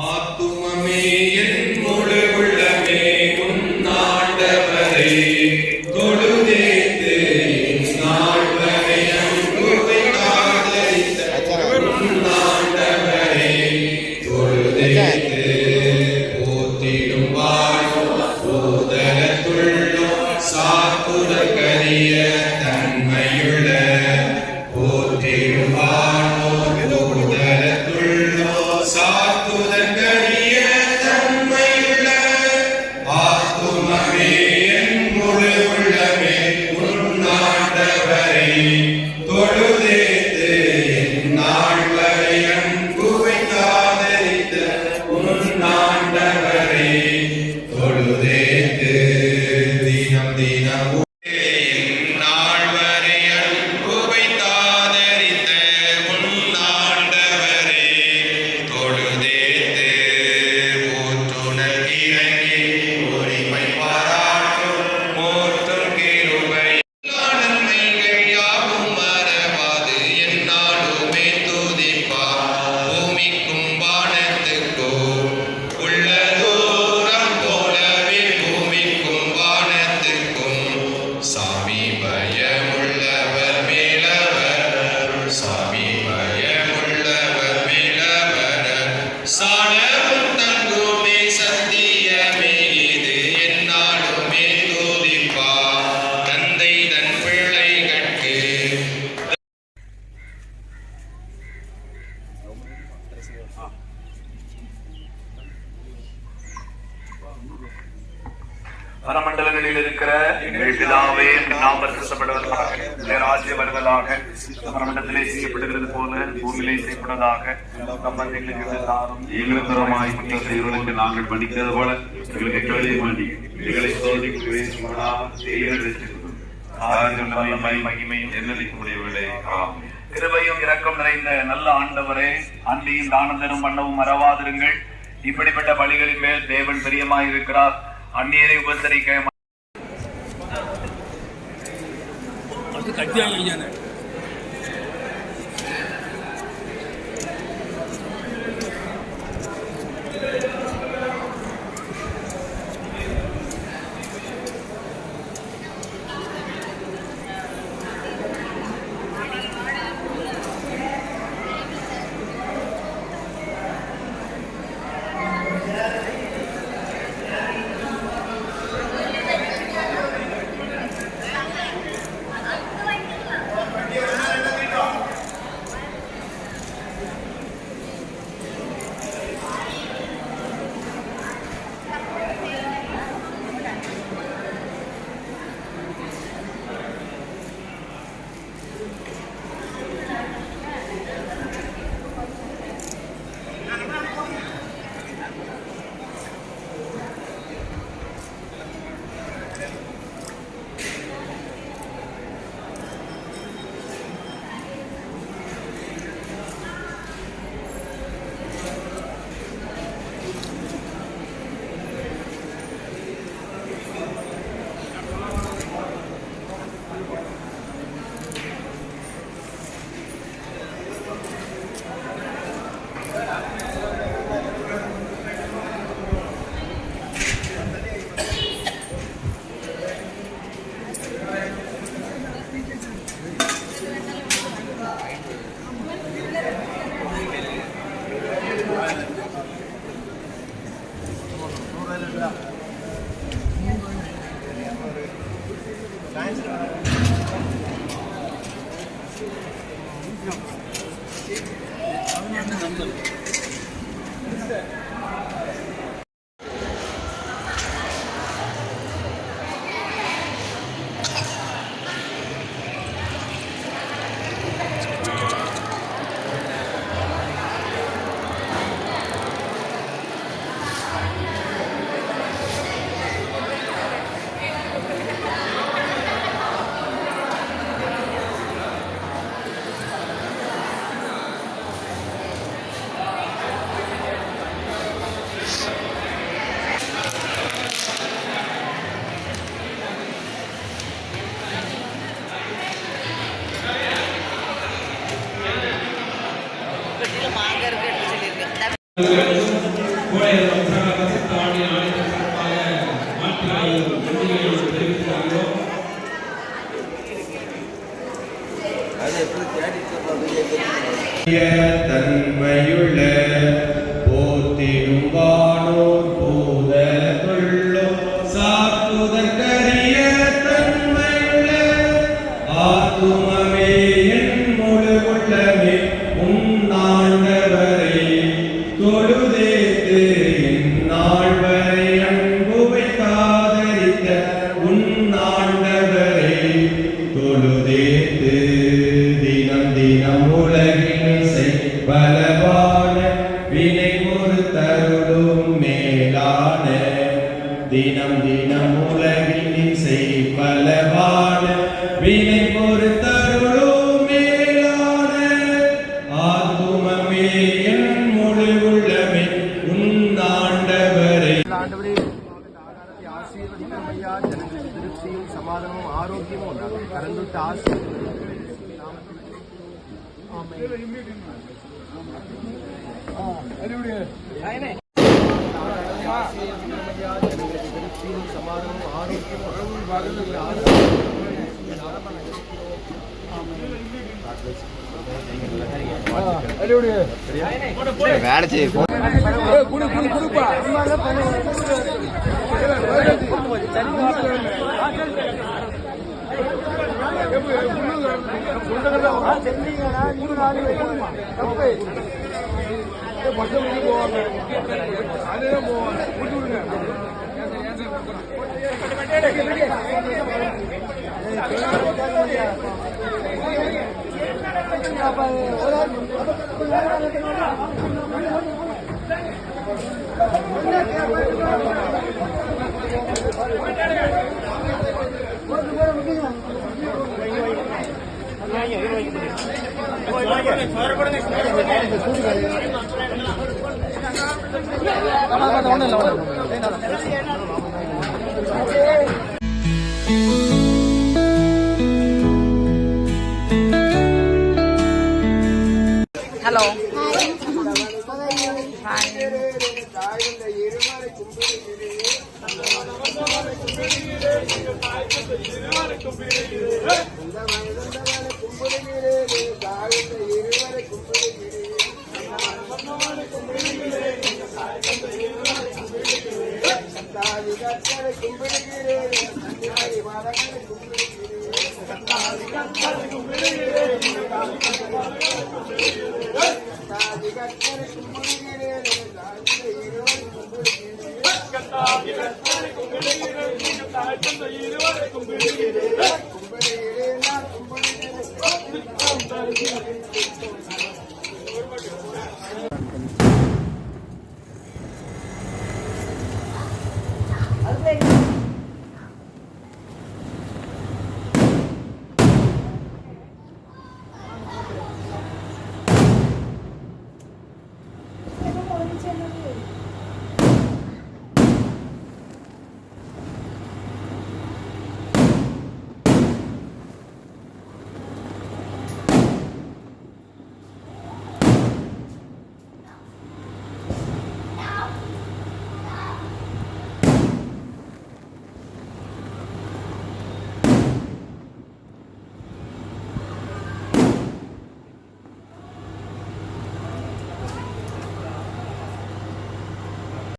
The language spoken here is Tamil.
ஆத்துமமே என் முழு உள்ளமே உன்னாண்டவரை தொழுதேத்து நாள் வரை அன்புவை காதலித்த உன்னாண்டவரை தொழுதேத்து போத்திடும் வாழும் போதலத்துள்ளும் சாத்துர கரிய தன்மையுள்ள போற்றிடும் வாழும் போதலத்துள்ளும் சாத்துதற்கரிய தன்மையுள்ள ஆத்துமமே என் முழு உள்ளமே உன்னாண்டவரை தொழுதேத்து நாள் வரை அன்புவை காதலித்த உன்னாண்டவரை தொழுதேத்து தினம் தினம் பரமண்டலங்களில் இருக்கிற எங்கள் பிதாவே நாம் பரிசுத்தப்படுவதாக ராஜ்யம் வருவதாக பரமண்டலத்திலே செய்யப்படுகிறது போல பூமியிலே செய்யப்படுவதாக எங்களுக்கு நாங்கள் படிக்கிறது போல எங்களுக்கு கேள்வி மாட்டி எங்களை மகிமையும் என்னதிக்கக்கூடியவர்களே கிருபையும் இரக்கம் நிறைந்த நல்ல ஆண்டவரே, அன்பியும் தானந்தரும் பண்ணவும் மறவாதிருங்கள். இப்படிப்பட்ட பலிகளின் மேல் தேவன் பிரியமாயிருக்கிறார். அந்நியரை உபசரிக்க தன்மையுள்ள போத்திடும் வானோர் போதலுள்ளோ சாத்துதற்கரிய தன்மையுள்ள ஆத்துமமே என் முழு உள்ளமே உன்னாண்டவரை தொழுதேத்து எந்நாள் வரை அன்பு வைத்தாதரித்த உன்னாண்டவரை தொழுதேத்து தினம் தினம் உலகில் பலவான வினை பொறுத்தருளும் மேலான தினம் தினம் உலகில் பலவான வினை பொறுத்தருளும் மேலான ஆத்துமமே என் முழு உள்ளமே உன்னாண்டவரை ஆசீர்வதிக்கும் ஜனங்களுக்கு திருப்தியும் சமாதானமும் ஆரோக்கியமும் உண்டாகும் கரந்துட்டு ஆசீர்வதிக்கும் திருப்தியும் சமாதானமும் ஆரோக்கியமும் வேலை செய்ய Hello. Hi.